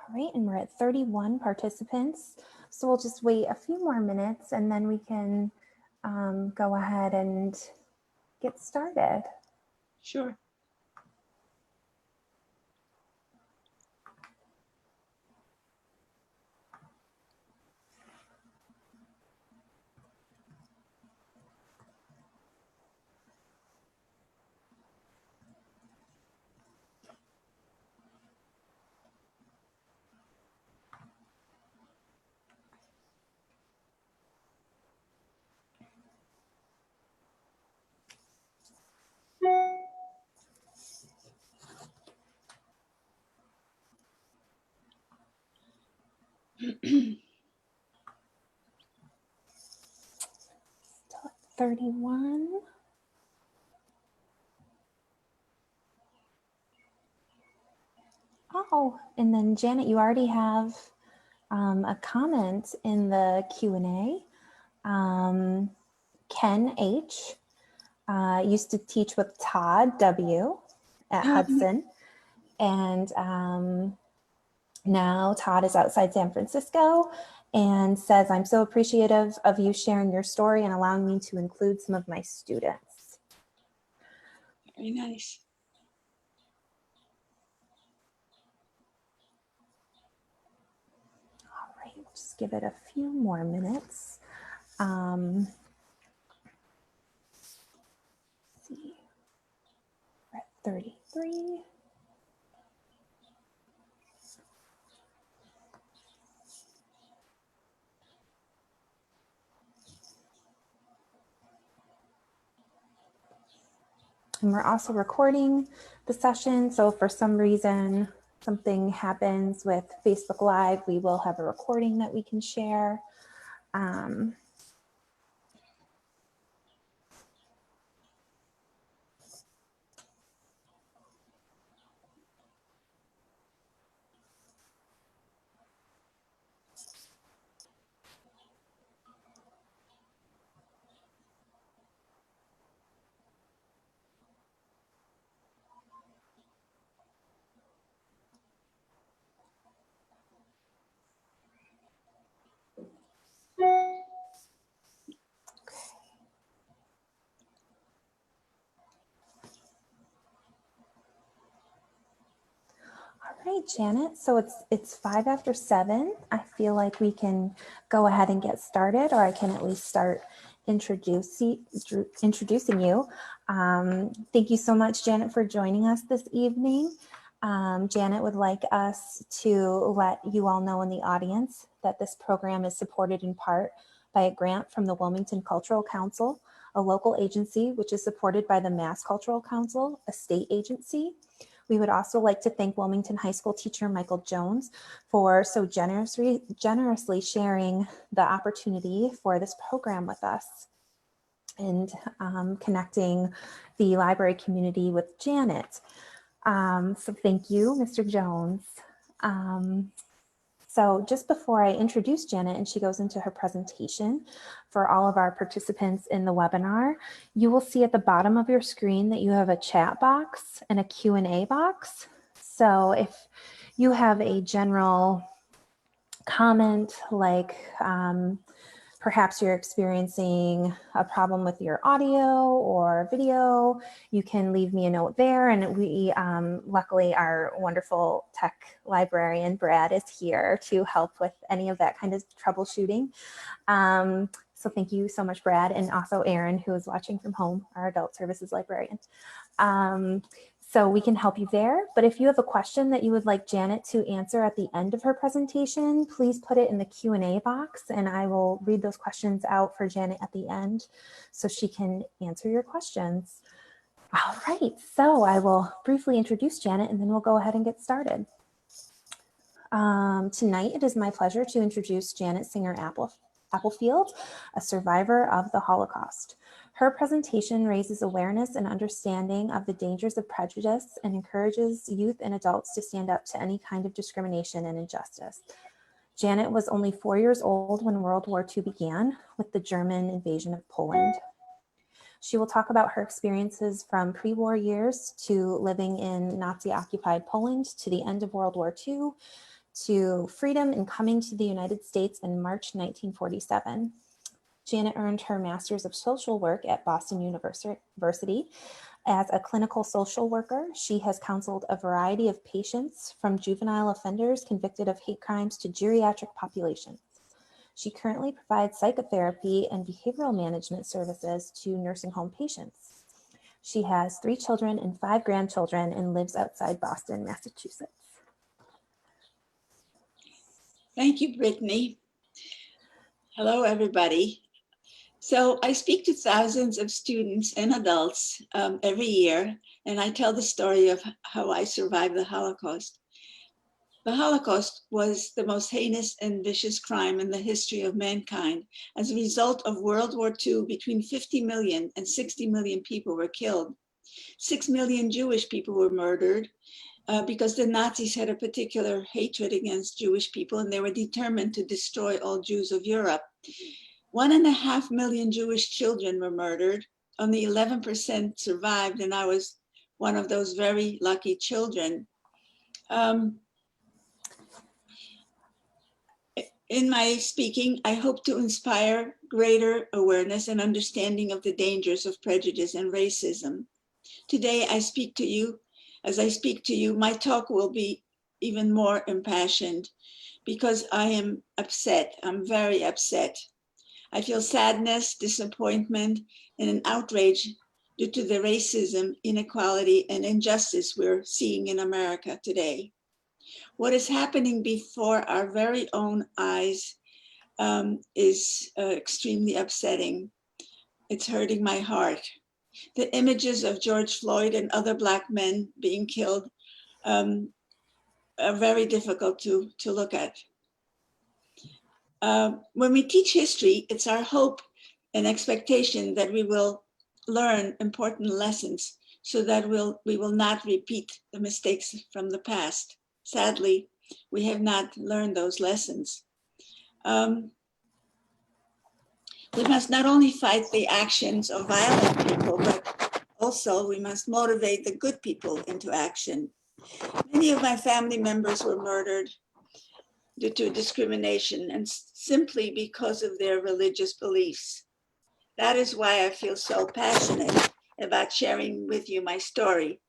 All right, and we're at 31 participants. So we'll just wait a few more minutes and then we can go ahead and get started. Sure. Still at 31. Oh, and then Janet, you already have a comment in the Q&A. Ken H. Used to teach with Todd W. at Hudson. And now Todd is outside San Francisco and says, I'm so appreciative of you sharing your story and allowing me to include some of my students. Very nice. All right, we'll just give it a few more minutes. Let's see, we're at 33. And we're also recording the session. So if for some reason something happens with Facebook Live, we will have a recording that we can share. All right, Janet, so it's 5 after 7. I feel like we can go ahead and get started, or I can at least start introducing you. Thank you so much, Janet, for joining us this evening. Janet would like us to let you all know in the audience that this program is supported in part by a grant from the Wilmington Cultural Council, a local agency which is supported by the Mass Cultural Council, a state agency. We would also like to thank Wilmington High School teacher Michael Jones for so generously sharing the opportunity for this program with us and connecting the library community with Janet. So thank you, Mr. Jones. So just before I introduce Janet and she goes into her presentation for all of our participants in the webinar, you will see at the bottom of your screen that you have a chat box and a Q&A box. So if you have a general comment like perhaps you're experiencing a problem with your audio or video, you can leave me a note there. And we, luckily our wonderful tech librarian, Brad, is here to help with any of that kind of troubleshooting. So thank you so much, Brad, and also Aaron, who is watching from home, our adult services librarian. So we can help you there. But if you have a question that you would like Janet to answer at the end of her presentation, please put it in the Q&A box and I will read those questions out for Janet at the end so she can answer your questions. All right, so I will briefly introduce Janet and then we'll go ahead and get started. Tonight, it is my pleasure to introduce Janet Singer Applefield, a survivor of the Holocaust. Her presentation raises awareness and understanding of the dangers of prejudice and encourages youth and adults to stand up to any kind of discrimination and injustice. Janet was only 4 years old when World War II began with the German invasion of Poland. She will talk about her experiences from pre-war years to living in Nazi-occupied Poland to the end of World War II, to freedom and coming to the United States in March 1947. Janet earned her Master's of Social Work at Boston University. As a clinical social worker, she has counseled a variety of patients from juvenile offenders convicted of hate crimes to geriatric populations. She currently provides psychotherapy and behavioral management services to nursing home patients. She has 3 children and 5 grandchildren and lives outside Boston, Massachusetts. Thank you, Brittany. Hello, everybody. So I speak to thousands of students and adults every year, and I tell the story of how I survived the Holocaust. The Holocaust was the most heinous and vicious crime in the history of mankind. As a result of World War II, between 50 million and 60 million people were killed. 6 million Jewish people were murdered because the Nazis had a particular hatred against Jewish people and they were determined to destroy all Jews of Europe. 1.5 million Jewish children were murdered. Only 11% survived, and I was one of those very lucky children. In my speaking, I hope to inspire greater awareness and understanding of the dangers of prejudice and racism. Today, I speak to you. As I speak to you, my talk will be even more impassioned because I am upset. I'm very upset. I feel sadness, disappointment, and an outrage due to the racism, inequality, and injustice we're seeing in America today. What is happening before our very own eyes is extremely upsetting. It's hurting my heart. The images of George Floyd and other Black men being killed are very difficult to look at. When we teach history, it's our hope and expectation that we will learn important lessons so that we will not repeat the mistakes from the past. Sadly, we have not learned those lessons. We must not only fight the actions of violent people, but also we must motivate the good people into action. Many of my family members were murdered due to discrimination and simply because of their religious beliefs. That is why I feel so passionate about sharing with you my story.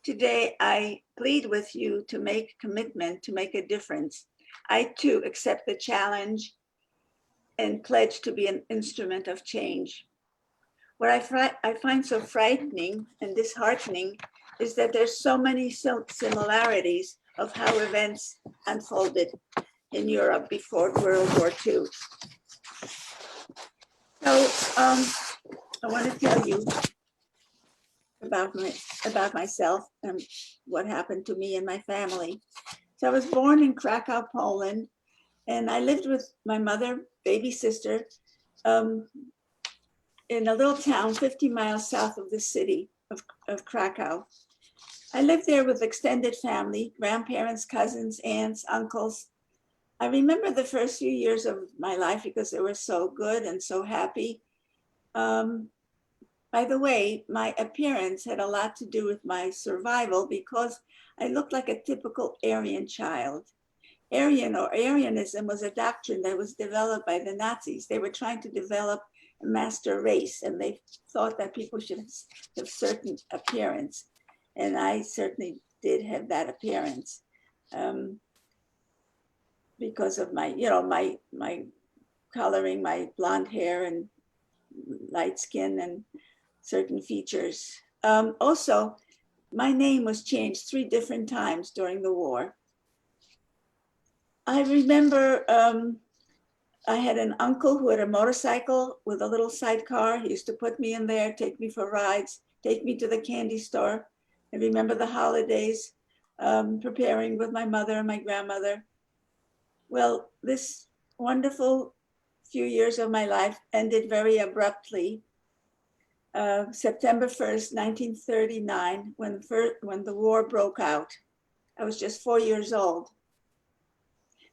Today, I plead with you to make a commitment to make a difference. I too accept the challenge and pledge to be an instrument of change. What I find so frightening and disheartening is that there's so many similarities of how events unfolded in Europe before World War II. So I want to tell you about myself and what happened to me and my family. So I was born in Krakow, Poland, and I lived with my mother, baby sister, in a little town 50 miles south of the city of Krakow. I lived there with extended family, grandparents, cousins, aunts, uncles. I remember the first few years of my life because they were so good and so happy. By the way, my appearance had a lot to do with my survival because I looked like a typical Aryan child. Aryan or Aryanism was a doctrine that was developed by the Nazis. They were trying to develop a master race and they thought that people should have certain appearance. And I certainly did have that appearance because of my, my coloring, my blonde hair and light skin and certain features. Also, my name was changed 3 different times during the war. I remember I had an uncle who had a motorcycle with a little sidecar. He used to put me in there, take me for rides, take me to the candy store. I remember the holidays, preparing with my mother and my grandmother. Well, this wonderful few years of my life ended very abruptly. September 1st, 1939, when the war broke out. I was just 4 years old.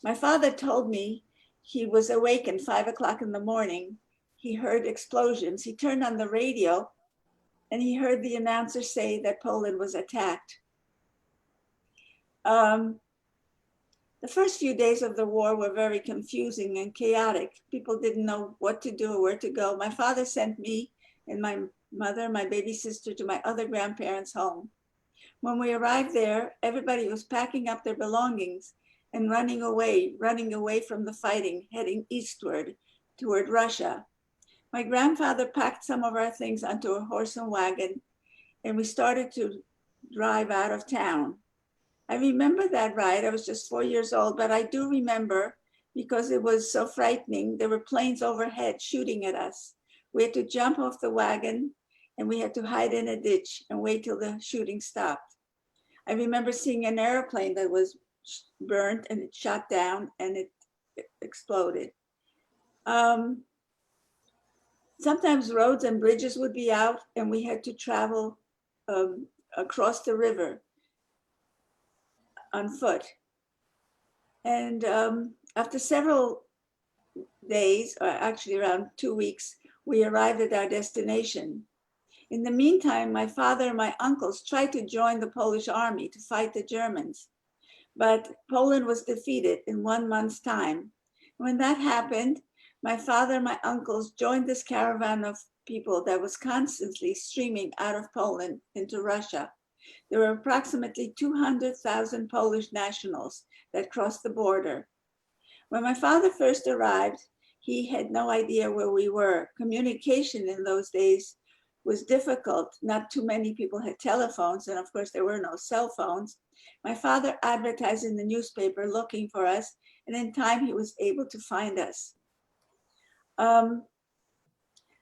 My father told me he was awake at 5 o'clock in the morning. He heard explosions. He turned on the radio and he heard the announcer say that Poland was attacked. The first few days of the war were very confusing and chaotic. People didn't know what to do or where to go. My father sent me and my mother, my baby sister, to my other grandparents' home. When we arrived there, everybody was packing up their belongings and running away from the fighting, heading eastward toward Russia. My grandfather packed some of our things onto a horse and wagon, and we started to drive out of town. I remember that ride. I was just 4 years old, but I do remember because it was so frightening. There were planes overhead shooting at us. We had to jump off the wagon and we had to hide in a ditch and wait till the shooting stopped. I remember seeing an airplane that was burnt and it shot down and it exploded. Sometimes roads and bridges would be out and we had to travel across the river on foot. And after several days, or actually around 2 weeks, we arrived at our destination. In the meantime, my father and my uncles tried to join the Polish army to fight the Germans, but Poland was defeated in 1 month's time. When that happened, my father and my uncles joined this caravan of people that was constantly streaming out of Poland into Russia. There were approximately 200,000 Polish nationals that crossed the border. When my father first arrived, he had no idea where we were. Communication in those days was difficult. Not too many people had telephones, and of course there were no cell phones. My father advertised in the newspaper looking for us, and in time he was able to find us.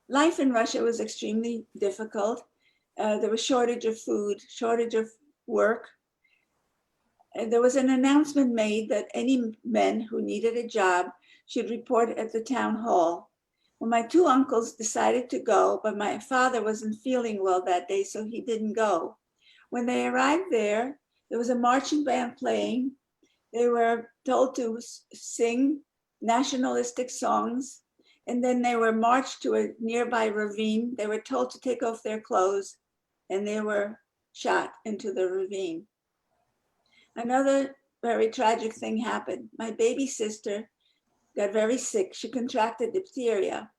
Life in Russia was extremely difficult. There was shortage of food, shortage of work. And there was an announcement made that any men who needed a job should report at the town hall. Well, my 2 uncles decided to go, but my father wasn't feeling well that day, so he didn't go. When they arrived there was a marching band playing. They were told to sing nationalistic songs, and then they were marched to a nearby ravine. They were told to take off their clothes, and they were shot into the ravine. Another very tragic thing happened. My baby sister got very sick. She contracted diphtheria.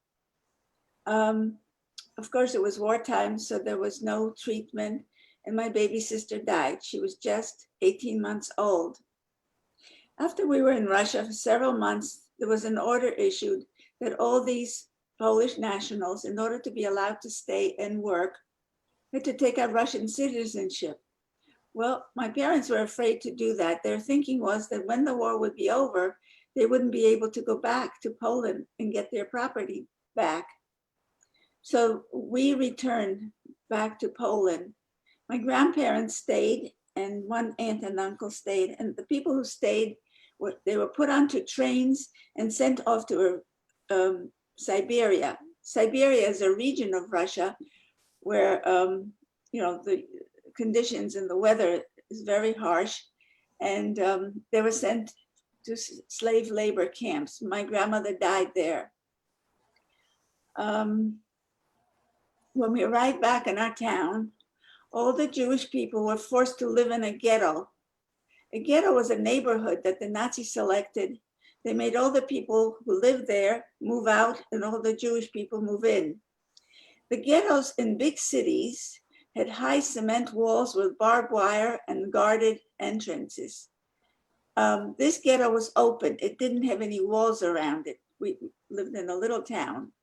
Of course, it was wartime, so there was no treatment, and my baby sister died. She was just 18 months old. After we were in Russia for several months, there was an order issued that all these Polish nationals, in order to be allowed to stay and work, had to take out Russian citizenship. Well, my parents were afraid to do that. Their thinking was that when the war would be over, they wouldn't be able to go back to Poland and get their property back. So we returned back to Poland. My grandparents stayed, and 1 aunt and uncle stayed. And the people who stayed, they were put onto trains and sent off to Siberia. Siberia is a region of Russia where the conditions and the weather is very harsh, and they were sent to slave labor camps. My grandmother died there. When we arrived back in our town, all the Jewish people were forced to live in a ghetto. A ghetto was a neighborhood that the Nazis selected. They made all the people who lived there move out and all the Jewish people move in. The ghettos in big cities had high cement walls with barbed wire and guarded entrances. This ghetto was open. It didn't have any walls around it. We lived in a little town.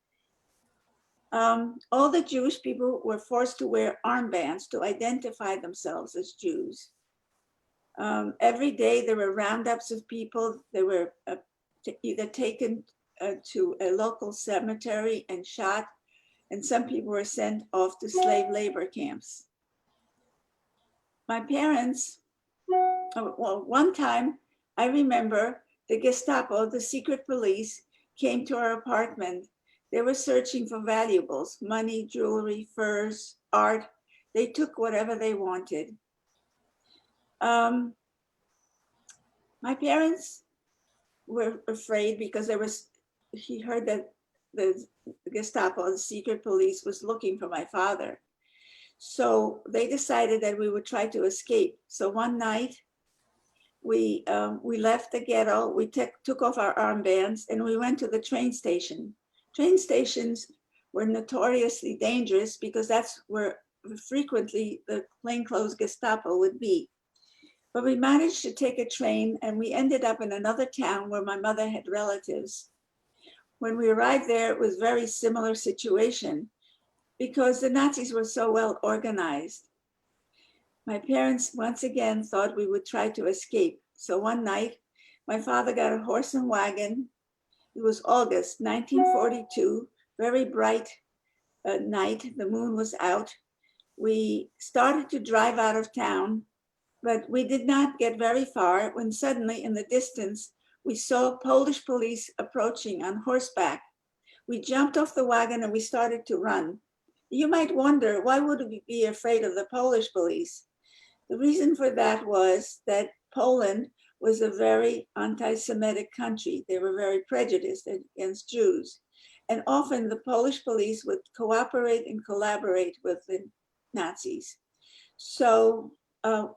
All the Jewish people were forced to wear armbands to identify themselves as Jews. Every day there were roundups of people. They were either taken to a local cemetery and shot, and some people were sent off to slave labor camps. My parents, well, one time I remember the Gestapo, the secret police, came to our apartment. They were searching for valuables, money, jewelry, furs, art. They took whatever they wanted. My parents were afraid because he heard that the Gestapo, the secret police, was looking for my father. So they decided that we would try to escape. So one night we left the ghetto, we took off our armbands and we went to the train station. Train stations were notoriously dangerous because that's where frequently the plainclothes Gestapo would be. But we managed to take a train and we ended up in another town where my mother had relatives. When we arrived there, it was a very similar situation because the Nazis were so well organized. My parents once again thought we would try to escape. So one night, my father got a horse and wagon. It was August 1942, very bright night. The moon was out. We started to drive out of town, but we did not get very far when suddenly in the distance, we saw Polish police approaching on horseback. We jumped off the wagon and we started to run. You might wonder, why would we be afraid of the Polish police? The reason for that was that Poland was a very anti-Semitic country. They were very prejudiced against Jews. And often the Polish police would cooperate and collaborate with the Nazis. So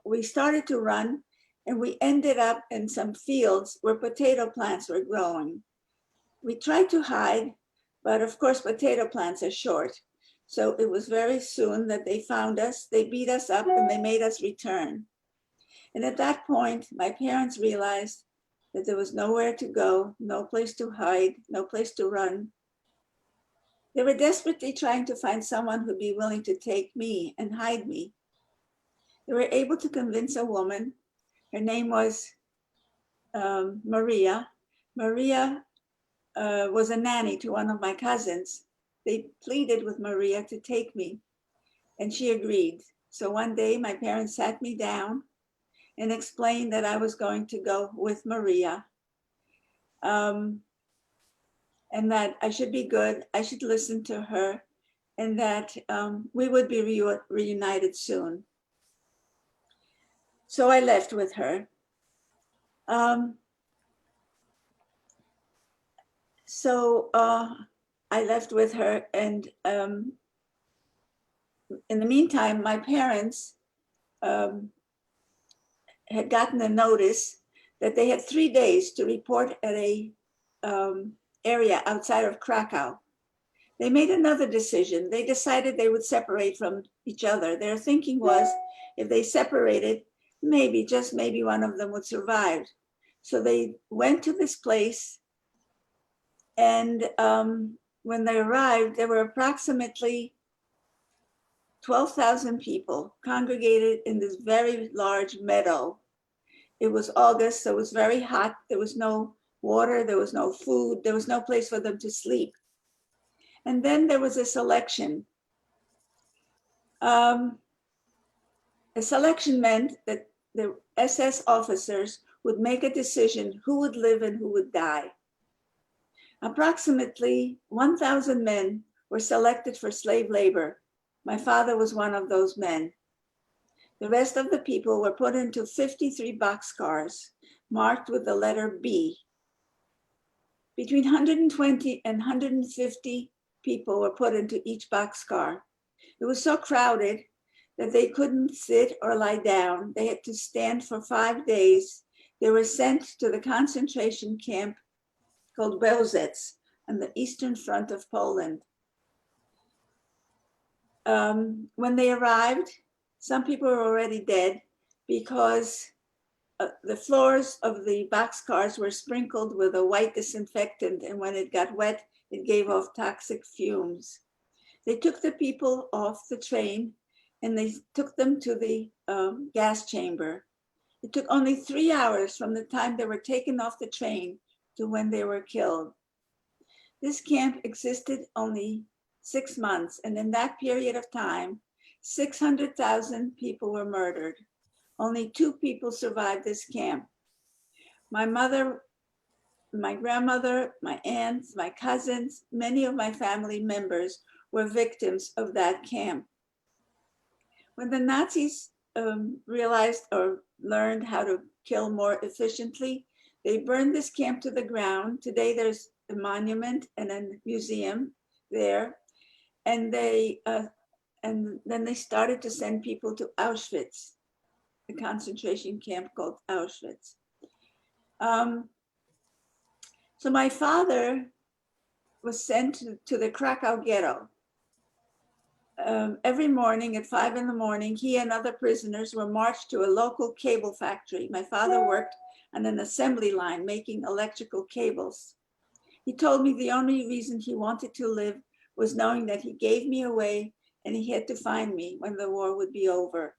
we started to run and we ended up in some fields where potato plants were growing. We tried to hide, but of course, potato plants are short. So it was very soon that they found us, they beat us up and they made us return. And at that point, my parents realized that there was nowhere to go, no place to hide, no place to run. They were desperately trying to find someone who'd be willing to take me and hide me. They were able to convince a woman. Her name was Maria. Maria was a nanny to one of my cousins. They pleaded with Maria to take me, and she agreed. So one day my parents sat me down and explained that I was going to go with Maria, and that I should be good, I should listen to her, and that we would be reunited soon. So I left with her. I left with her, and in the meantime, my parents had gotten a notice that they had 3 days to report at a area outside of Krakow. They made another decision. They decided they would separate from each other. Their thinking was, if they separated, maybe, just maybe one of them would survive. So they went to this place, and when they arrived, there were approximately 12,000 people congregated in this very large meadow. It was August, so it was very hot. There was no water, there was no food, there was no place for them to sleep. And then there was a selection. A selection meant that the SS officers would make a decision who would live and who would die. Approximately 1,000 men were selected for slave labor. My father was one of those men. The rest of the people were put into 53 boxcars marked with the letter B. Between 120 and 150 people were put into each boxcar. It was so crowded that they couldn't sit or lie down. They had to stand for 5 days. They were sent to the concentration camp called Belzec on the eastern front of Poland. When they arrived, some people were already dead because the floors of the boxcars were sprinkled with a white disinfectant, and when it got wet, it gave off toxic fumes. They took the people off the train and they took them to the gas chamber. It took only 3 hours from the time they were taken off the train to when they were killed. This camp existed only 6 months, and in that period of time, 600,000 people were murdered. Only 2 people survived this camp. My mother, my grandmother, my aunts, my cousins, many of my family members were victims of that camp. When the Nazis realized or learned how to kill more efficiently, they burned this camp to the ground. Today there's a monument and a museum there, and then they started to send people to Auschwitz, the concentration camp called Auschwitz. So my father was sent to the Krakow ghetto. Every morning at 5 in the morning, he and other prisoners were marched to a local cable factory. My father worked on an assembly line making electrical cables. He told me the only reason he wanted to live was knowing that he gave me away and he had to find me when the war would be over.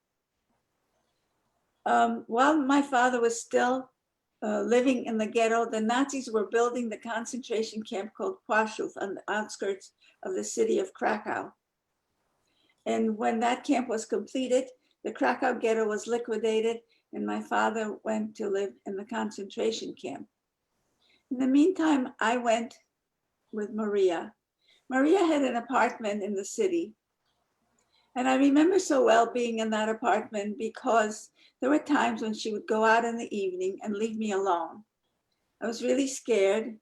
While my father was still living in the ghetto, the Nazis were building the concentration camp called Płaszów on the outskirts of the city of Krakow. And when that camp was completed, the Krakow ghetto was liquidated and my father went to live in the concentration camp. In the meantime, I went with Maria. Maria had an apartment in the city. And I remember so well being in that apartment because there were times when she would go out in the evening and leave me alone. I was really scared.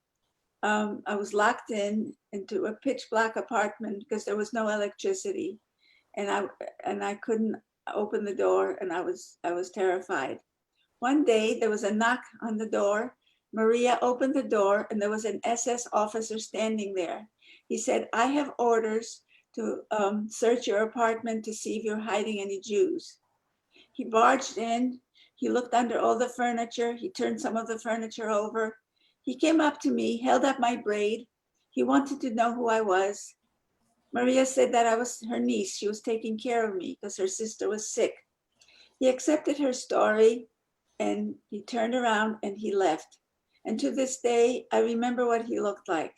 I was locked into a pitch black apartment because there was no electricity. And I couldn't open the door, and I was terrified. One day there was a knock on the door. Maria opened the door and there was an SS officer standing there. He said, "I have orders to search your apartment to see if you're hiding any Jews." He barged in, he looked under all the furniture, he turned some of the furniture over. He came up to me, held up my braid. He wanted to know who I was. Maria said that I was her niece. She was taking care of me because her sister was sick. He accepted her story and he turned around and he left. And to this day, I remember what he looked like.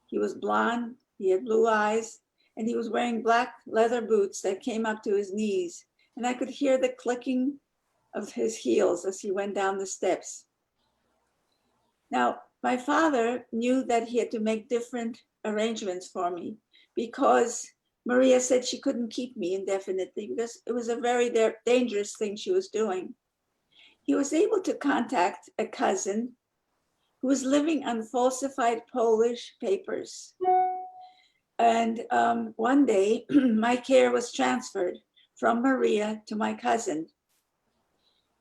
He was blonde, he had blue eyes, and he was wearing black leather boots that came up to his knees. And I could hear the clicking of his heels as he went down the steps. Now, my father knew that he had to make different arrangements for me because Maria said she couldn't keep me indefinitely because it was a very dangerous thing she was doing. He was able to contact a cousin who was living on falsified Polish papers. And one day, my care was transferred from Maria to my cousin.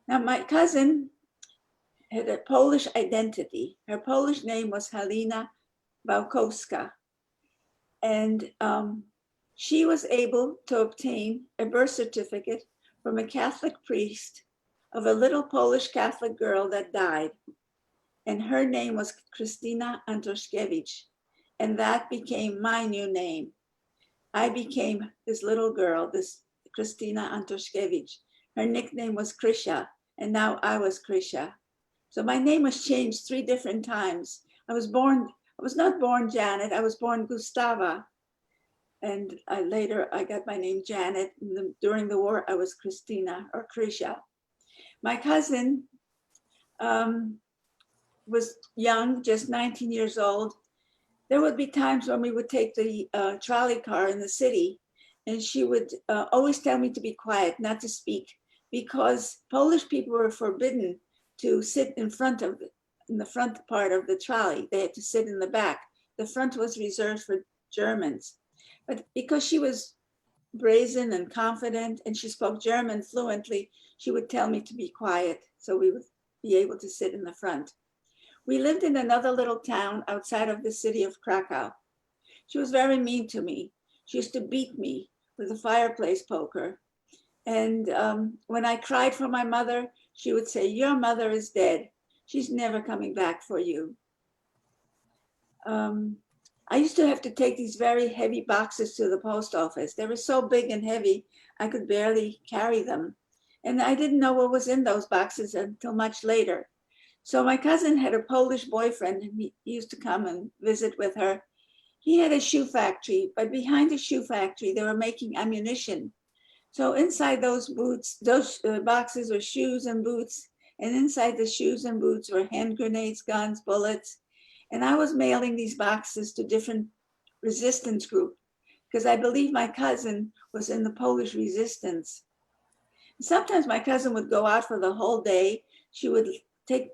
Now, my cousin had a Polish identity. Her Polish name was Halina Bałkowska. And she was able to obtain a birth certificate from a Catholic priest of a little Polish Catholic girl that died. And her name was Krystyna Antoszkiewicz. And that became my new name. I became this little girl, this Krystyna Antoszkiewicz. Her nickname was Krysia, and now I was Krysia. So my name was changed 3 different times. I was not born Janet, I was born Gustava. And later I got my name Janet. During the war, I was Krystyna or Krysia. My cousin was young, just 19 years old. There would be times when we would take the trolley car in the city, and she would always tell me to be quiet, not to speak, because Polish people were forbidden to sit in the front part of the trolley. They had to sit in the back. The front was reserved for Germans. But because she was brazen and confident and she spoke German fluently, she would tell me to be quiet so we would be able to sit in the front. We lived in another little town outside of the city of Krakow. She was very mean to me. She used to beat me with a fireplace poker. And when I cried for my mother, she would say, "Your mother is dead. She's never coming back for you." I used to have to take these very heavy boxes to the post office. They were so big and heavy, I could barely carry them. And I didn't know what was in those boxes until much later. So my cousin had a Polish boyfriend, and he used to come and visit with her. He had a shoe factory, but behind the shoe factory, they were making ammunition. So inside those boots, those boxes were shoes and boots, and inside the shoes and boots were hand grenades, guns, bullets. And I was mailing these boxes to different resistance groups because I believe my cousin was in the Polish resistance. Sometimes my cousin would go out for the whole day. She would take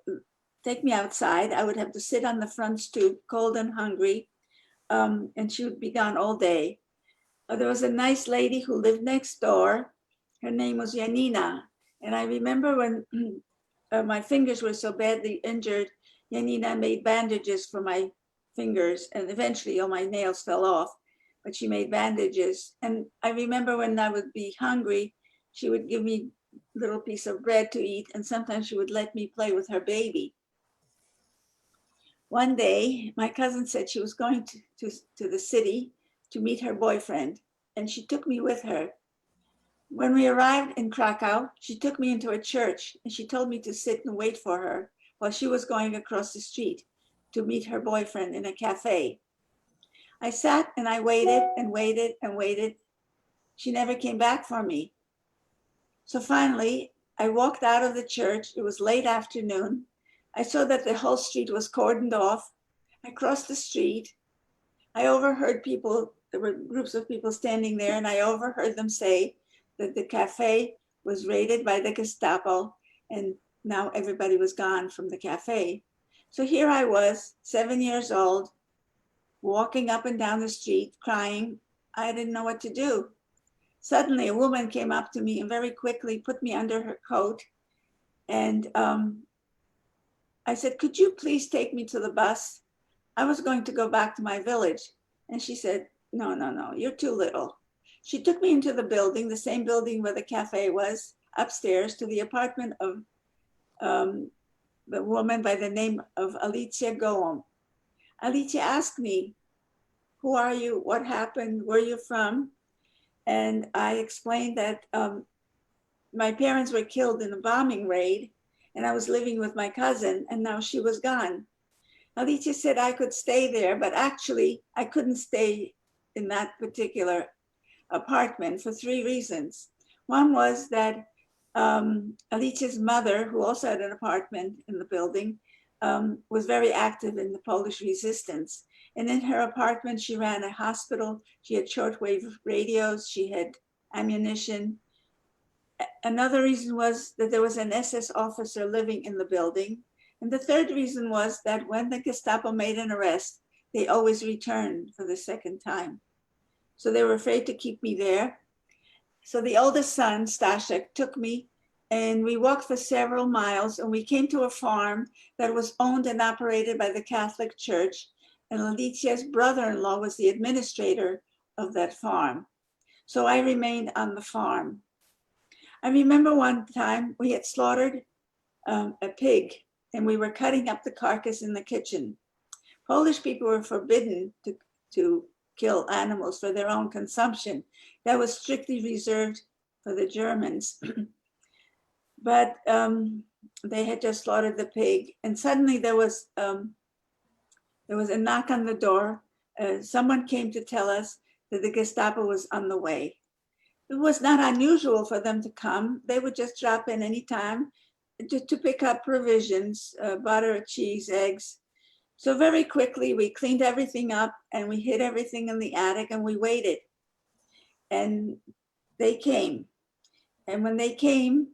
me outside. I would have to sit on the front stoop, cold and hungry, and she would be gone all day. There was a nice lady who lived next door. Her name was Janina. And I remember when my fingers were so badly injured, Janina made bandages for my fingers, and eventually all my nails fell off, but she made bandages. And I remember when I would be hungry, she would give me a little piece of bread to eat, and sometimes she would let me play with her baby. One day, my cousin said she was going to the city to meet her boyfriend, and she took me with her. When we arrived in Krakow, she took me into a church, and she told me to sit and wait for her while she was going across the street to meet her boyfriend in a cafe. I sat and I waited and waited and waited. She never came back for me. So finally, I walked out of the church. It was late afternoon. I saw that the whole street was cordoned off. I crossed the street. I overheard people, there were groups of people standing there, and I overheard them say that the cafe was raided by the Gestapo, and now everybody was gone from the cafe. So here I was, 7 years old, walking up and down the street, crying. I didn't know what to do. Suddenly, a woman came up to me and very quickly put me under her coat. And I said, "Could you please take me to the bus? I was going to go back to my village." And she said, no, you're too little. She took me into the building, the same building where the cafe was, upstairs to the apartment of the woman by the name of Alicia Goem. Alicia asked me, "Who are you? What happened? Where are you from?" And I explained that my parents were killed in a bombing raid, and I was living with my cousin, and now she was gone. Alicia said I could stay there, but actually I couldn't stay in that particular apartment for 3 reasons. One was that Alicia's mother, who also had an apartment in the building, was very active in the Polish resistance. And in her apartment, she ran a hospital. She had shortwave radios. She had ammunition. Another reason was that there was an SS officer living in the building. And the third reason was that when the Gestapo made an arrest, they always returned for the second time. So they were afraid to keep me there. So the oldest son, Staszek, took me, and we walked for several miles, and we came to a farm that was owned and operated by the Catholic Church. And Alicia's brother-in-law was the administrator of that farm. So I remained on the farm. I remember one time we had slaughtered a pig, and we were cutting up the carcass in the kitchen. Polish people were forbidden to kill animals for their own consumption. That was strictly reserved for the Germans. But they had just slaughtered the pig, and suddenly there was a knock on the door. Someone came to tell us that the Gestapo was on the way. It was not unusual for them to come. They would just drop in anytime to pick up provisions, butter, cheese, eggs. So very quickly, we cleaned everything up and we hid everything in the attic and we waited. And they came. And when they came,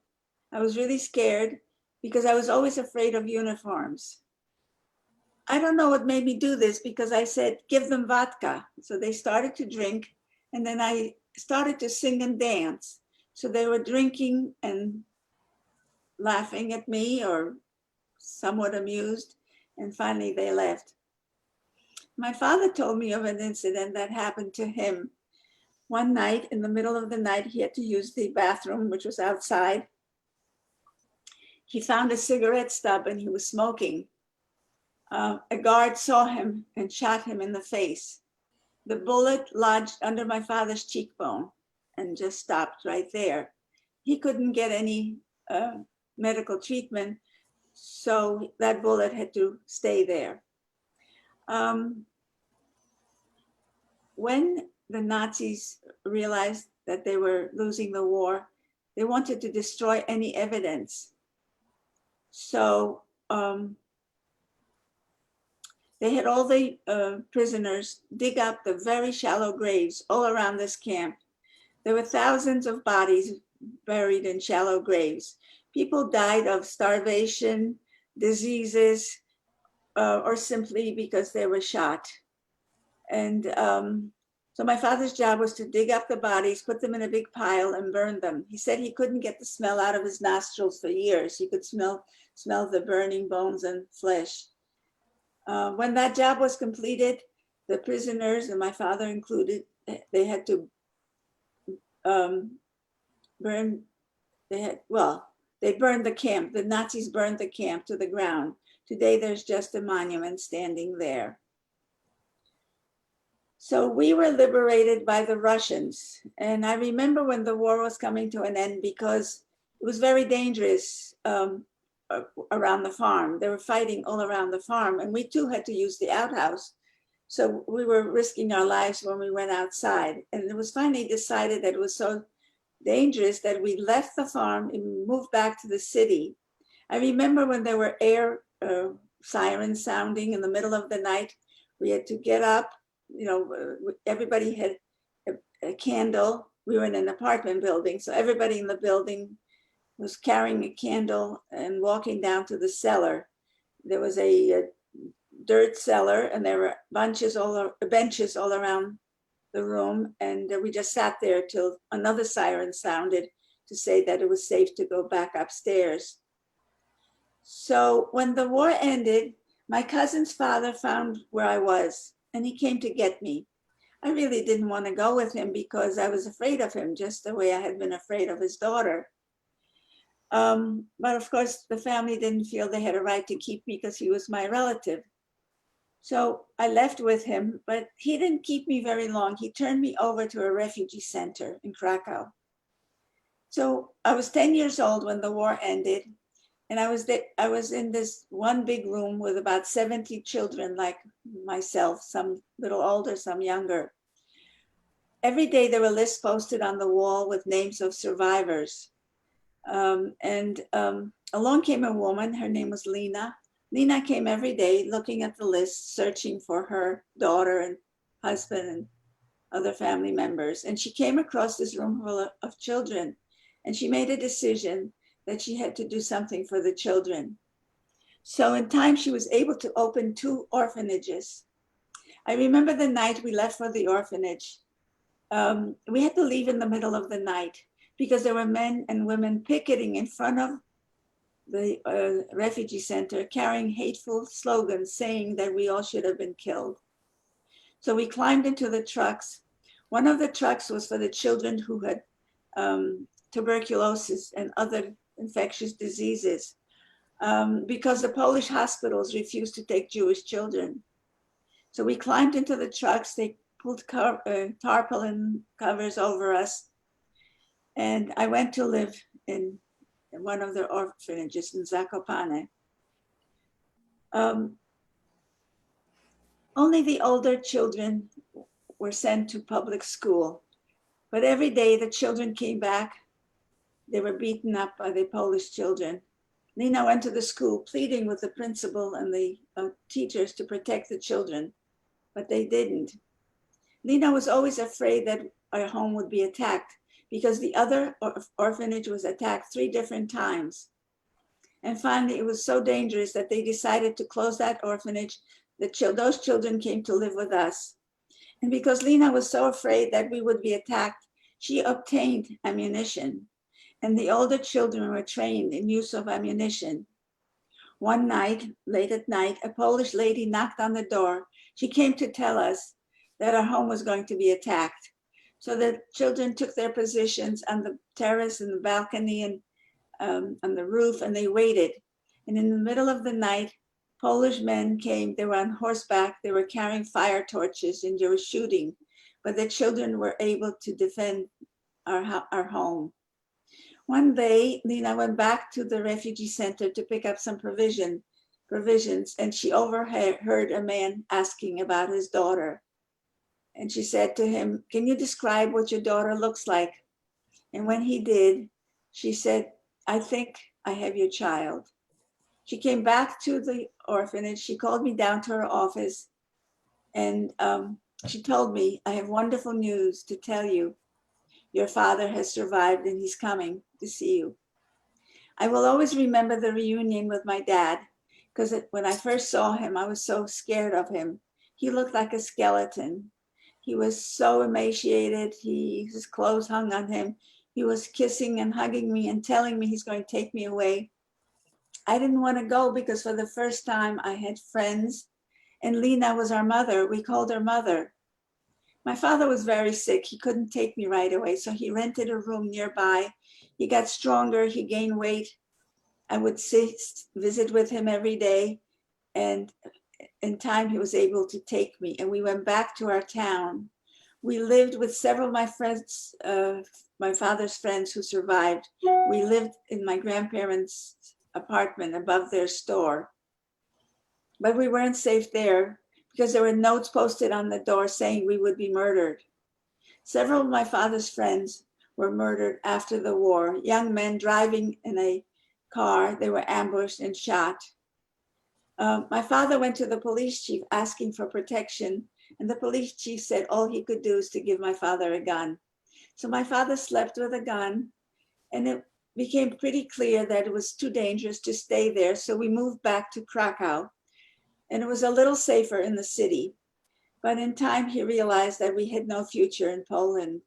I was really scared because I was always afraid of uniforms. I don't know what made me do this, because I said, "Give them vodka." So they started to drink, and then I started to sing and dance. So they were drinking and laughing at me, or somewhat amused, and finally they left. My father told me of an incident that happened to him. One night, in the middle of the night, he had to use the bathroom, which was outside. He found a cigarette stub and he was smoking. A guard saw him and shot him in the face. The bullet lodged under my father's cheekbone and just stopped right there. He couldn't get any medical treatment, so that bullet had to stay there. When the Nazis realized that they were losing the war, they wanted to destroy any evidence. So they had all the prisoners dig up the very shallow graves all around this camp. There were thousands of bodies buried in shallow graves. People died of starvation, diseases, or simply because they were shot. And so my father's job was to dig up the bodies, put them in a big pile and burn them. He said he couldn't get the smell out of his nostrils for years. He could smell the burning bones and flesh. When that job was completed, the prisoners, and my father included, they had to burn, they burned the camp. The Nazis burned the camp to the ground. Today, there's just a monument standing there. So we were liberated by the Russians. And I remember when the war was coming to an end, because it was very dangerous around the farm. They were fighting all around the farm, and we too had to use the outhouse. So we were risking our lives when we went outside. And it was finally decided that it was so dangerous that we left the farm and moved back to the city. I remember when there were air sirens sounding in the middle of the night, we had to get up. You know, everybody had a candle. We were in an apartment building, so everybody in the building was carrying a candle and walking down to the cellar. There was a dirt cellar, and there were benches all around the room, and we just sat there till another siren sounded to say that it was safe to go back upstairs. So when the war ended, my cousin's father found where I was, and he came to get me. I really didn't want to go with him because I was afraid of him, just the way I had been afraid of his daughter. But of course, the family didn't feel they had a right to keep me because he was my relative. So I left with him, but he didn't keep me very long. He turned me over to a refugee center in Krakow. So I was 10 years old when the war ended, and I was in this one big room with about 70 children like myself, some little older, some younger. Every day there were lists posted on the wall with names of survivors. Along came a woman, her name was Lena. Lena came every day looking at the list, searching for her daughter and husband and other family members. And she came across this room full of children, and she made a decision that she had to do something for the children. So in time, she was able to open 2 orphanages. I remember the night we left for the orphanage. We had to leave in the middle of the night because there were men and women picketing in front of the refugee center, carrying hateful slogans saying that we all should have been killed. So we climbed into the trucks. One of the trucks was for the children who had tuberculosis and other infectious diseases, because the Polish hospitals refused to take Jewish children. So we climbed into the trucks. They pulled tarpaulin covers over us. And I went to live in one of the orphanages in Zakopane. Only the older children were sent to public school. But every day the children came back. They were beaten up by the Polish children. Lena went to the school pleading with the principal and the teachers to protect the children, but they didn't. Lena was always afraid that our home would be attacked because the other orphanage was attacked 3 different times. And finally, it was so dangerous that they decided to close that orphanage. Those children came to live with us. And because Lena was so afraid that we would be attacked, she obtained ammunition. And the older children were trained in use of ammunition. One night, late at night, a Polish lady knocked on the door. She came to tell us that our home was going to be attacked. So the children took their positions on the terrace and the balcony and on the roof, and they waited. And in the middle of the night, Polish men came, they were on horseback, they were carrying fire torches and they were shooting, but the children were able to defend our home. One day, Lena went back to the refugee center to pick up some provisions, and she overheard a man asking about his daughter. And she said to him, "Can you describe what your daughter looks like?" And when he did, she said, "I think I have your child." She came back to the orphanage. She called me down to her office, and she told me, "I have wonderful news to tell you. Your father has survived and he's coming to see you." I will always remember the reunion with my dad, because when I first saw him, I was so scared of him. He looked like a skeleton. He was so emaciated. His clothes hung on him. He was kissing and hugging me and telling me he's going to take me away. I didn't want to go because for the first time I had friends, and Lena was our mother. We called her mother. My father was very sick. He couldn't take me right away, so he rented a room nearby. He got stronger. He gained weight. I would visit with him every day, and in time he was able to take me, and we went back to our town. We lived with several of my friends, my father's friends who survived. We lived in my grandparents' apartment above their store, but we weren't safe there because there were notes posted on the door saying we would be murdered. Several of my father's friends were murdered after the war. Young men driving in a car, they were ambushed and shot. My father went to the police chief asking for protection, and the police chief said all he could do is to give my father a gun. So my father slept with a gun, and it became pretty clear that it was too dangerous to stay there. So we moved back to Krakow, and it was a little safer in the city. But in time, he realized that we had no future in Poland.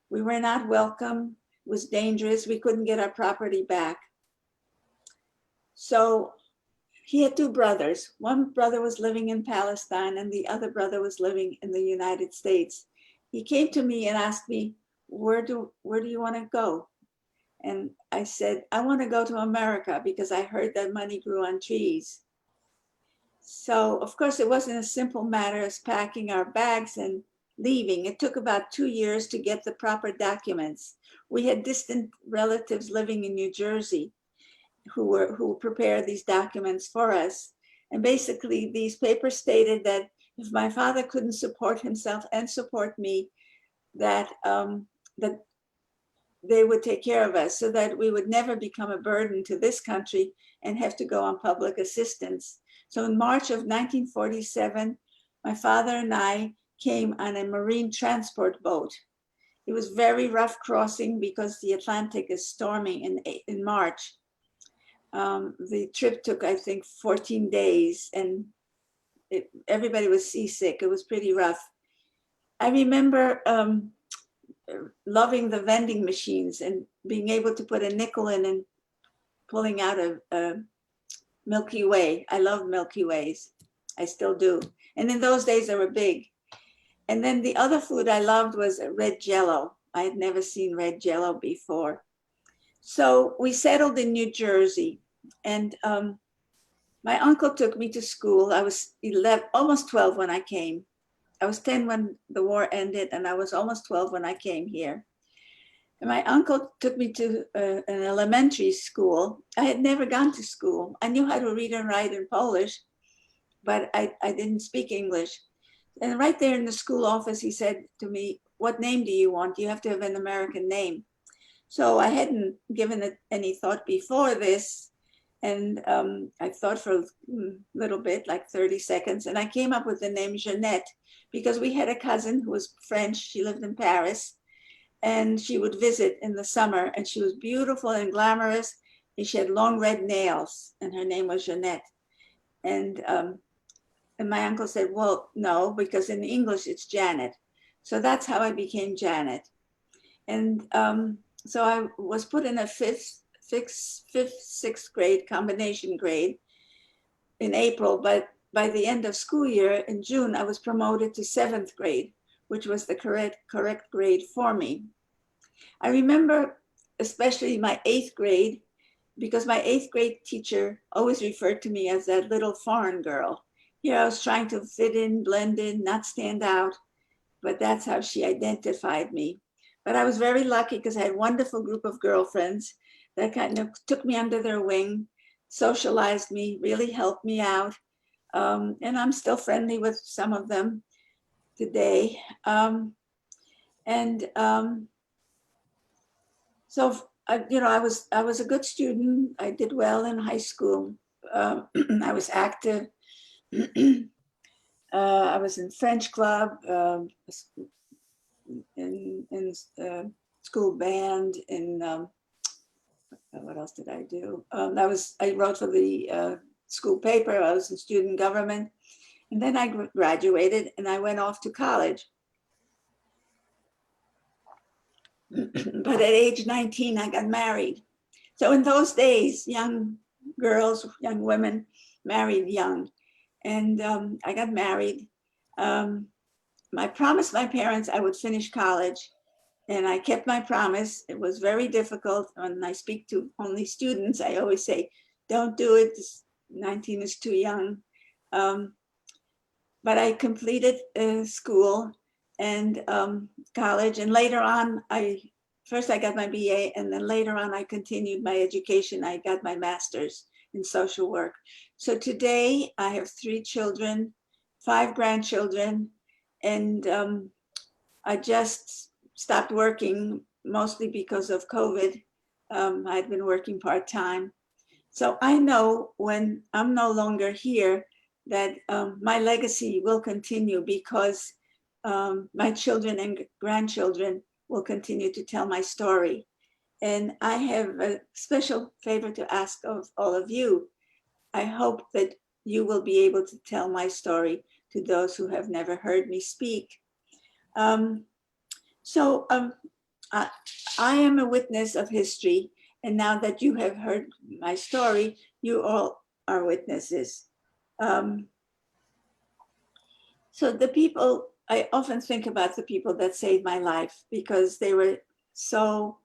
We were not welcome. It was dangerous. We couldn't get our property back. So he had two brothers. One brother was living in Palestine and the other brother was living in the United States. He came to me and asked me, where do you want to go? And I said, I want to go to America because I heard that money grew on trees. So of course it wasn't a simple matter as packing our bags and leaving. It took about 2 years to get the proper documents. We had distant relatives living in New Jersey who prepared these documents for us. And basically these papers stated that if my father couldn't support himself and support me, that they would take care of us so that we would never become a burden to this country and have to go on public assistance. So in March of 1947, my father and I came on a marine transport boat. It was very rough crossing because the Atlantic is storming in March. The trip took, I think, 14 days and everybody was seasick. It was pretty rough. I remember loving the vending machines and being able to put a nickel in and pulling out a Milky Way. I love Milky Ways. I still do. And in those days they were big. And then the other food I loved was red Jello. I had never seen red Jello before. So we settled in New Jersey, and my uncle took me to school. I was 11, almost 12 when I came. I was 10 when the war ended, and I was almost 12 when I came here. And my uncle took me to an elementary school. I had never gone to school. I knew how to read and write in Polish, but I didn't speak English. And right there in the school office, he said to me, what name do you want? You have to have an American name. So I hadn't given it any thought before this. And I thought for a little bit, like 30 seconds, and I came up with the name Jeanette because we had a cousin who was French. She lived in Paris, and she would visit in the summer, and she was beautiful and glamorous, and she had long red nails, and her name was Jeanette. And my uncle said, well, no, because in English it's Janet. So that's how I became Janet. And so I was put in a fifth, sixth grade combination grade in April, but by the end of school year in June, I was promoted to seventh grade, which was the correct grade for me. I remember especially my eighth grade because my 8th grade teacher always referred to me as that little foreign girl. Here I was trying to fit in, blend in, not stand out, but that's how she identified me. But I was very lucky because I had a wonderful group of girlfriends that kind of took me under their wing, socialized me, really helped me out. And I'm still friendly with some of them today. And so, I was a good student. I did well in high school. I was active. I was in French club, in school band, in what else did I do? I wrote for the school paper. I was in student government, and then I graduated and I went off to college. But at age 19, I got married. So in those days, young girls, young women married young. And I got married. I promised my parents I would finish college, and I kept my promise. It was very difficult. When I speak to only students, I always say, don't do it. 19 is too young. But I completed school and college. And later on, first I got my BA, and then later on I continued my education. I got my master's in social work. So today I have 3 children, 5 grandchildren, and I just stopped working mostly because of COVID. I'd been working part-time. So I know when I'm no longer here that my legacy will continue because my children and grandchildren will continue to tell my story. And I have a special favor to ask of all of you. I hope that you will be able to tell my story to those who have never heard me speak. I am a witness of history, and now that you have heard my story, you all are witnesses. So the people, I often think about the people that saved my life because they were so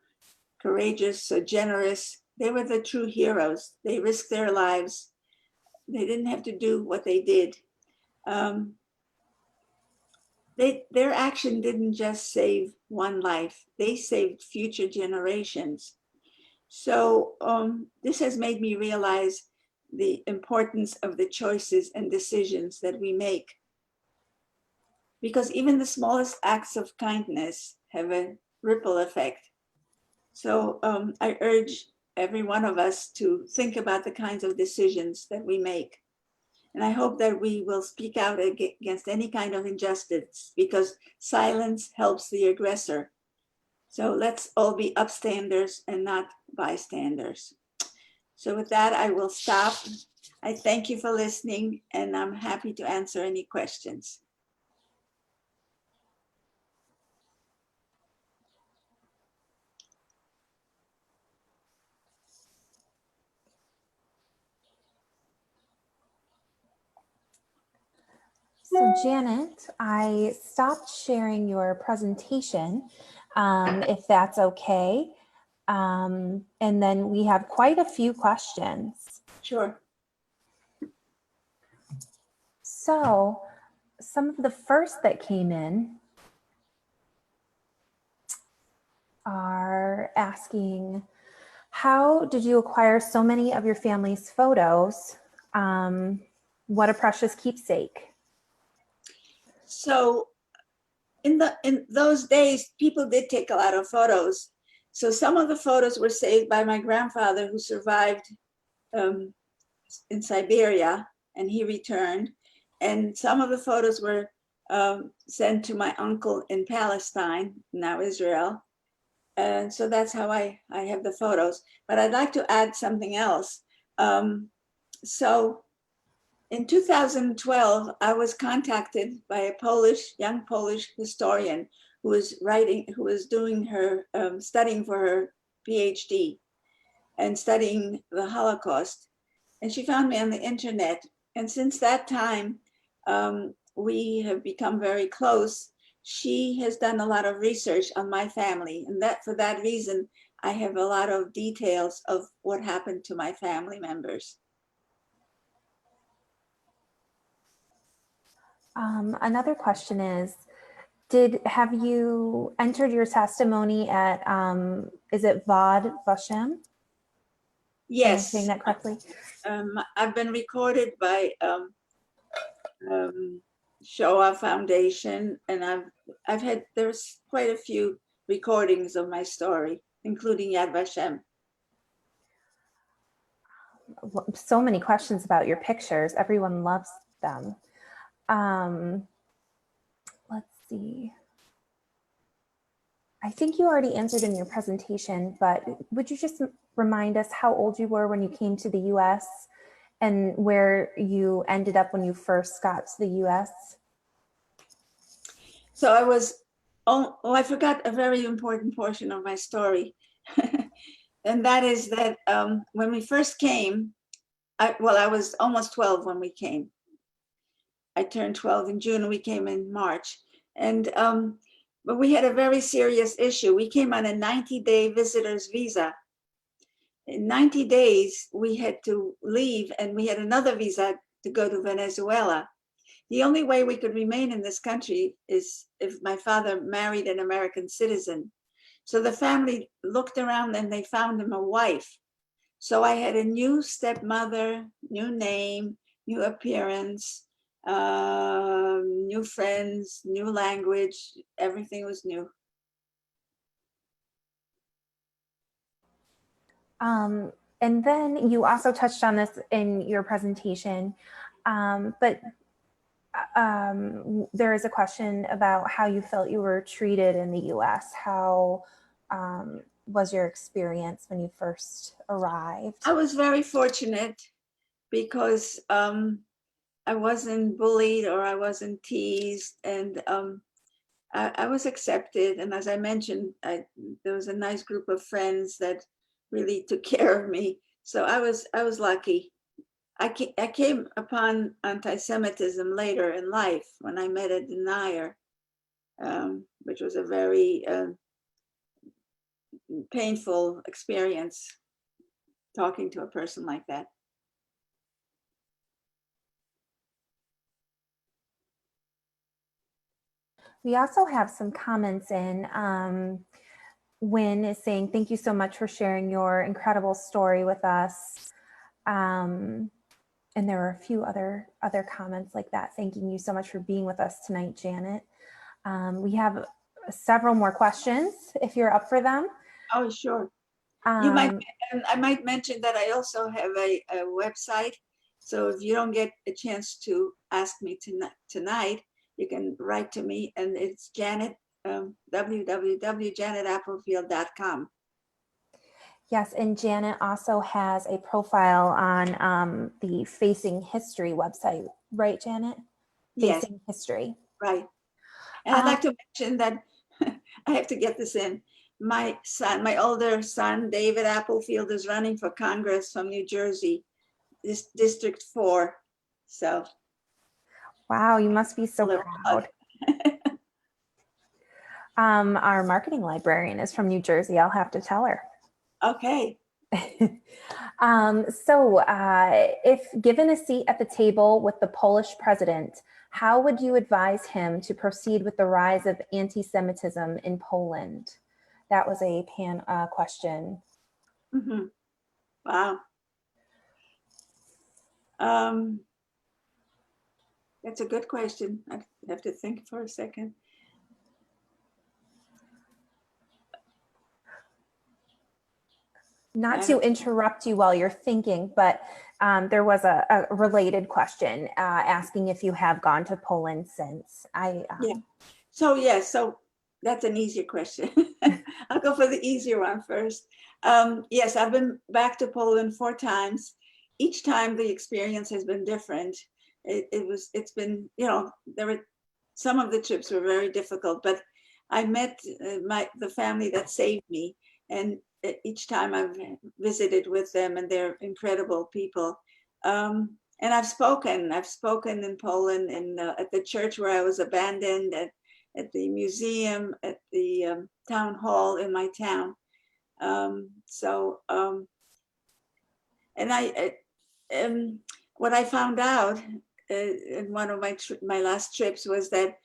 courageous, so generous. They were the true heroes. They risked their lives. They didn't have to do what they did. Their action didn't just save one life, they saved future generations. So this has made me realize the importance of the choices and decisions that we make. Because even the smallest acts of kindness have a ripple effect. So I urge every one of us to think about the kinds of decisions that we make. And I hope that we will speak out against any kind of injustice, because silence helps the aggressor. So let's all be upstanders and not bystanders. So with that, I will stop. I thank you for listening, and I'm happy to answer any questions. So Janet, I stopped sharing your presentation, if that's okay. And then we have quite a few questions. Sure. So some of the first that came in are asking, how did you acquire so many of your family's photos? What a precious keepsake. So in those days, people did take a lot of photos. So some of the photos were saved by my grandfather, who survived in Siberia, and he returned. And some of the photos were sent to my uncle in Palestine, now Israel. And so that's how I have the photos. But I'd like to add something else. So in 2012, I was contacted by a young Polish historian who was doing her, studying for her PhD and studying the Holocaust. And she found me on the internet. And since that time, we have become very close. She has done a lot of research on my family. And for that reason, I have a lot of details of what happened to my family members. Another question is, have you entered your testimony at, is it Vod Vashem? Am I saying Yes, that correctly? I've been recorded by Shoah Foundation, and I've had, there's quite a few recordings of my story, including Yad Vashem. So many questions about your pictures. Everyone loves them. Let's see. I think you already answered in your presentation, but would you just remind us how old you were when you came to the US and where you ended up when you first got to the US? So I was, I forgot a very important portion of my story. And that is that when we first came, I was almost 12 when we came. I turned 12 in June and we came in March. And but we had a very serious issue. We came on a 90-day visitor's visa. In 90 days, we had to leave, and we had another visa to go to Venezuela. The only way we could remain in this country is if my father married an American citizen. So the family looked around and they found him a wife. So I had a new stepmother, new name, new appearance, new friends, new language. Everything was new. And then you also touched on this in your presentation, but there is a question about how you felt you were treated in the US. How was your experience when you first arrived? I was very fortunate because I wasn't bullied or I wasn't teased, and I was accepted. And as I mentioned, there was a nice group of friends that really took care of me. So I was lucky. I came upon anti-Semitism later in life when I met a denier, which was a very painful experience talking to a person like that. We also have some comments in. Wynn is saying, thank you so much for sharing your incredible story with us. And there are a few other comments like that. Thanking you so much for being with us tonight, Janet. We have several more questions if you're up for them. Oh, sure. I might mention that I also have a website. So if you don't get a chance to ask me tonight, you can write to me, and it's Janet, www.janetapplefield.com. Yes, and Janet also has a profile on the Facing History website, right, Janet? Yes. Facing History. Right. And I'd like to mention that I have to get this in. My son, my older son, David Applefield, is running for Congress from New Jersey, this District 4. So. Wow, you must be so proud. Our marketing librarian is from New Jersey. I'll have to tell her. Okay. If given a seat at the table with the Polish president, how would you advise him to proceed with the rise of anti-Semitism in Poland? That was a question. Mm-hmm. Wow. That's a good question. I have to think for a second. Not to interrupt you while you're thinking, but there was a related question asking if you have gone to Poland since. Yeah. So that's an easier question. I'll go for the easier one first. Yes, I've been back to Poland 4 times. Each time the experience has been different. It's been, some of the trips were very difficult, but I met the family that saved me, and each time I've visited with them, and they're incredible people. And I've spoken in Poland, and at the church where I was abandoned, at the museum, at the town hall in my town. So, and what I found out in one of my last trips was that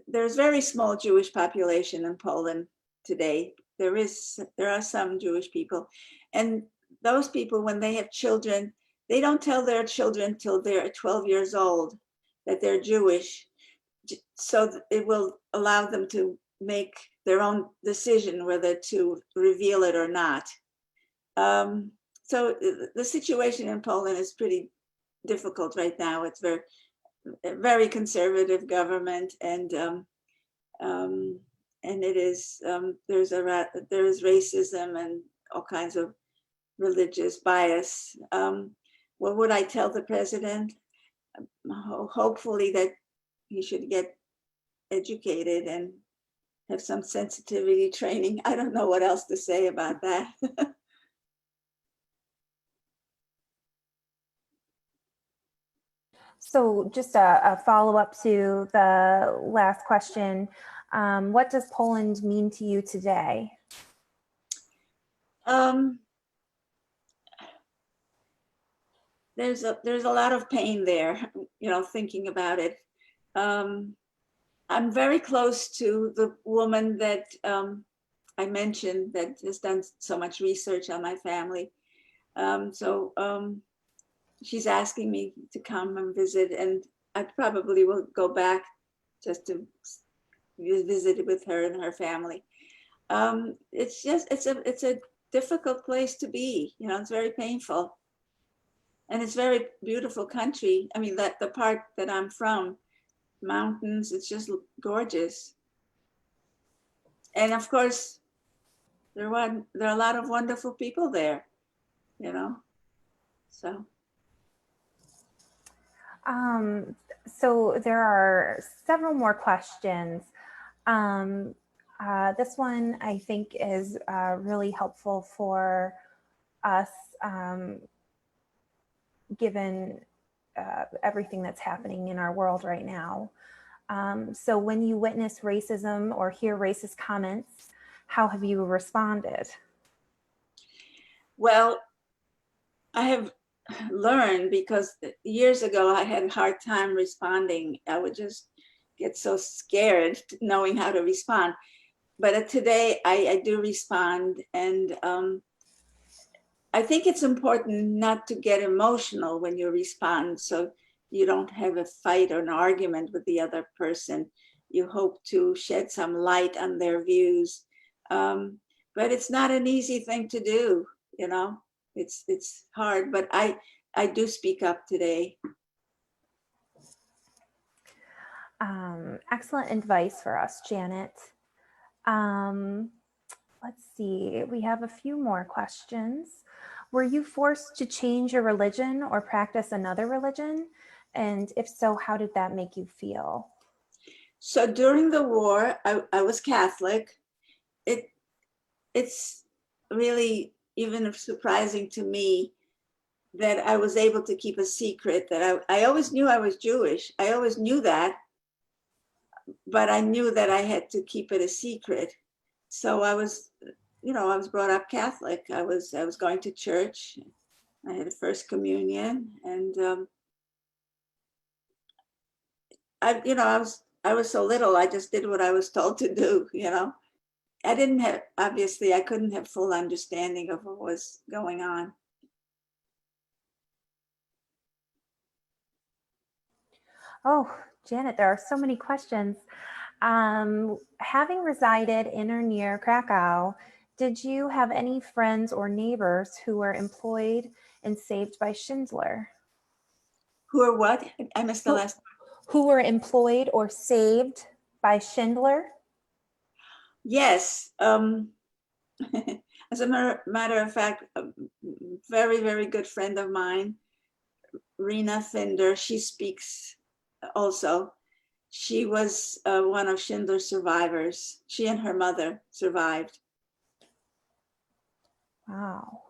there's very small Jewish population in Poland today. There are some Jewish people, and those people, when they have children, they don't tell their children till they're 12 years old that they're Jewish, so it will allow them to make their own decision whether to reveal it or not. So the situation in Poland is pretty difficult right now. It's very conservative government, and it is there's racism and all kinds of religious bias. What would I tell the president? Hopefully that he should get educated and have some sensitivity training. I don't know what else to say about that. So just a follow-up to the last question. What does Poland mean to you today? There's a lot of pain there, thinking about it. I'm very close to the woman that I mentioned that has done so much research on my family. She's asking me to come and visit, and I probably will go back just to visit with her and her family. It's a difficult place to be. It's very painful, and it's very beautiful country. I mean, that the part that I'm from, mountains, it's just gorgeous. And of course, there are a lot of wonderful people there, so. So there are several more questions. This one I think is really helpful for us, given everything that's happening in our world right now. So when you witness racism or hear racist comments, how have you responded? Well, I have learned, because years ago I had a hard time responding. I would just get so scared knowing how to respond. But today I do respond, and I think it's important not to get emotional when you respond, so you don't have a fight or an argument with the other person. You hope to shed some light on their views. But it's not an easy thing to do, it's hard, but I do speak up today. Excellent advice for us, Janet. Let's see, we have a few more questions. Were you forced to change your religion or practice another religion? And if so, how did that make you feel? So during the war, I was Catholic. It's really even surprising to me that I was able to keep a secret, that I always knew I was Jewish. I always knew that, but I knew that I had to keep it a secret. So I was brought up Catholic. I was going to church. I had a first communion, and I was so little. I just did what I was told to do. I didn't have, obviously, I couldn't have full understanding of what was going on. Oh, Janet, there are so many questions. Having resided in or near Krakow, did you have any friends or neighbors who were employed and saved by Schindler? Who or what? I missed the last. Who were employed or saved by Schindler? Yes. As a matter of fact, a very, very good friend of mine, Rena Finder, she speaks also. She was one of Schindler's survivors. She and her mother survived. Wow.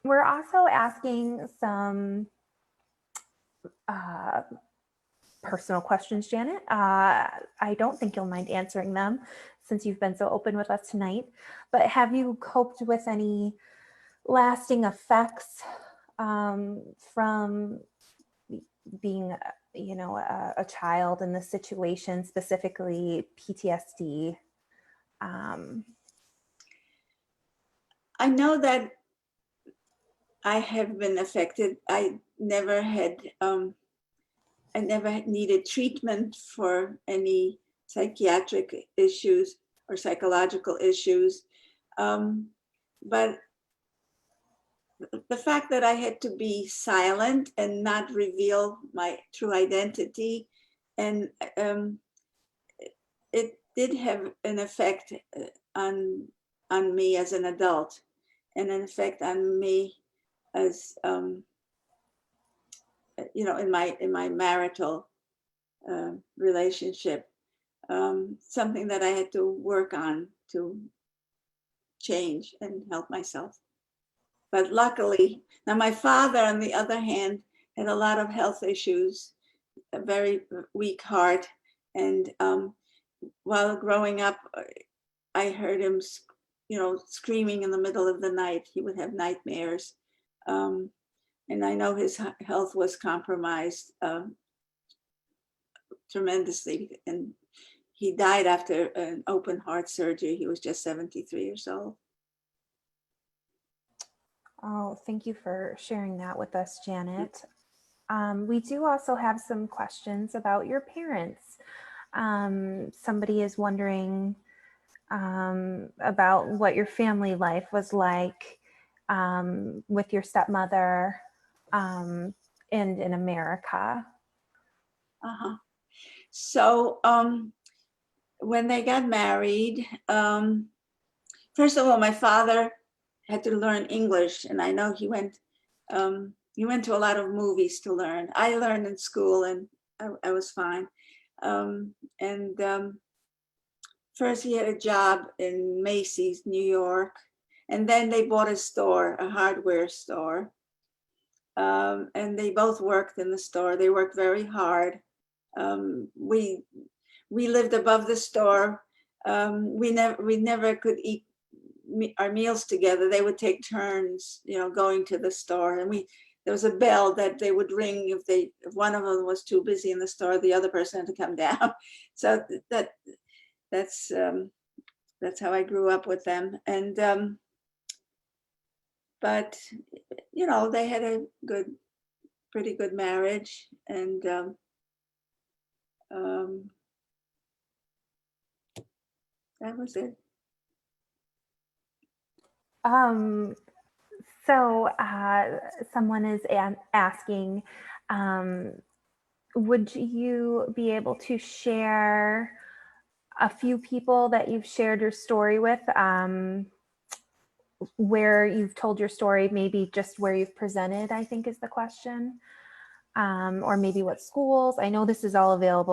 We're also asking some personal questions, Janet. I don't think you'll mind answering them since you've been so open with us tonight. But have you coped with any lasting effects from being, a child in this situation, specifically PTSD? I know that I have been affected. I never needed treatment for any psychiatric issues or psychological issues. But the fact that I had to be silent and not reveal my true identity, and it did have an effect on me as an adult, and an effect on me as in my marital relationship. Something that I had to work on to change and help myself. But luckily, now my father, on the other hand, had a lot of health issues, a very weak heart. And while growing up, I heard him, screaming in the middle of the night. He would have nightmares. And I know his health was compromised tremendously. And he died after an open heart surgery. He was just 73 years old. Oh, thank you for sharing that with us, Janet. We do also have some questions about your parents. Somebody is wondering about what your family life was like with your stepmother and in America. So when they got married, first of all, my father had to learn English, and I know he went to a lot of movies to learn. I learned in school, and I was fine. First he had a job in Macy's, New York, and then they bought a store, a hardware store. And they both worked in the store. They worked very hard. We lived above the store. We never could eat our meals together. They would take turns, going to the store, and there was a bell that they would ring if one of them was too busy in the store, the other person had to come down. So that's how I grew up with them. And but they had a pretty good marriage, and that was it. So someone is asking, would you be able to share a few people that you've shared your story with, where you've told your story, maybe just where you've presented, I think is the question, or maybe what schools? I know this is all available